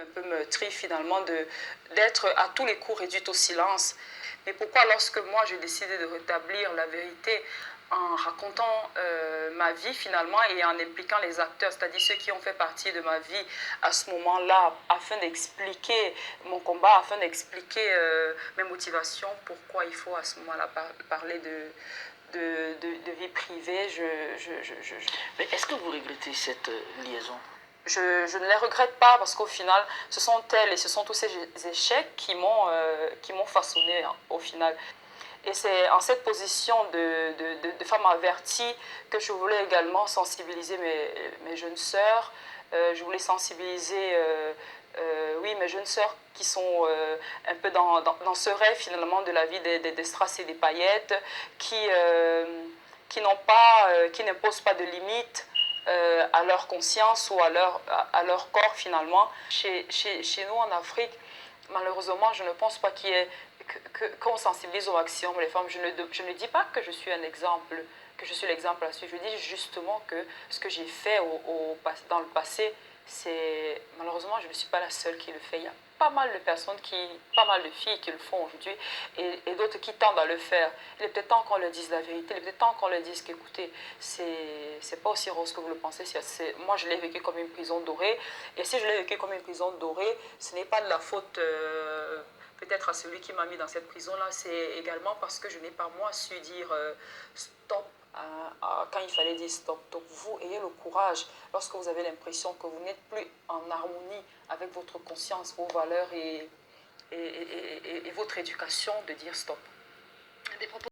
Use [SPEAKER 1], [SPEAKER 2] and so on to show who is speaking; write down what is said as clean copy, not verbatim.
[SPEAKER 1] Un peu meurtrie finalement d'être à tous les coups réduite au silence. Mais pourquoi lorsque moi j'ai décidé de rétablir la vérité en racontant ma vie finalement et en impliquant les acteurs, c'est-à-dire ceux qui ont fait partie de ma vie à ce moment-là, afin d'expliquer mon combat, afin d'expliquer mes motivations, pourquoi il faut à ce moment-là parler de vie privée.
[SPEAKER 2] Mais est-ce que vous regrettez cette liaison?
[SPEAKER 1] Je ne les regrette pas parce qu'au final, ce sont elles et ce sont tous ces échecs qui m'ont façonné au final. Et c'est en cette position de femme avertie que je voulais également sensibiliser mes jeunes sœurs. Je voulais sensibiliser oui, mes jeunes sœurs qui sont un peu dans ce rêve finalement de la vie des strass et des paillettes, qui n'imposent pas de limites à leur conscience ou à leur corps finalement. Chez nous en Afrique, malheureusement, je ne pense pas qu'on sensibilise au maximum les femmes. Je ne dis pas que je suis un exemple, que je suis l'exemple à suivre. Je dis justement que ce que j'ai fait dans le passé, malheureusement, je ne suis pas la seule qui le fait. Il y a pas mal de personnes, pas mal de filles qui le font aujourd'hui et d'autres qui tendent à le faire. Il est peut-être temps qu'on leur dise la vérité, il est peut-être temps qu'on leur dise qu'écoutez, c'est pas aussi rose que vous le pensez. Moi, je l'ai vécu comme une prison dorée et si je l'ai vécu comme une prison dorée, ce n'est pas de la faute peut-être à celui qui m'a mis dans cette prison-là, c'est également parce que je n'ai pas moi su dire stop quand il fallait dire stop. Donc vous ayez le courage, lorsque vous avez l'impression que vous n'êtes plus en harmonie avec votre conscience, vos valeurs et votre éducation, de dire stop.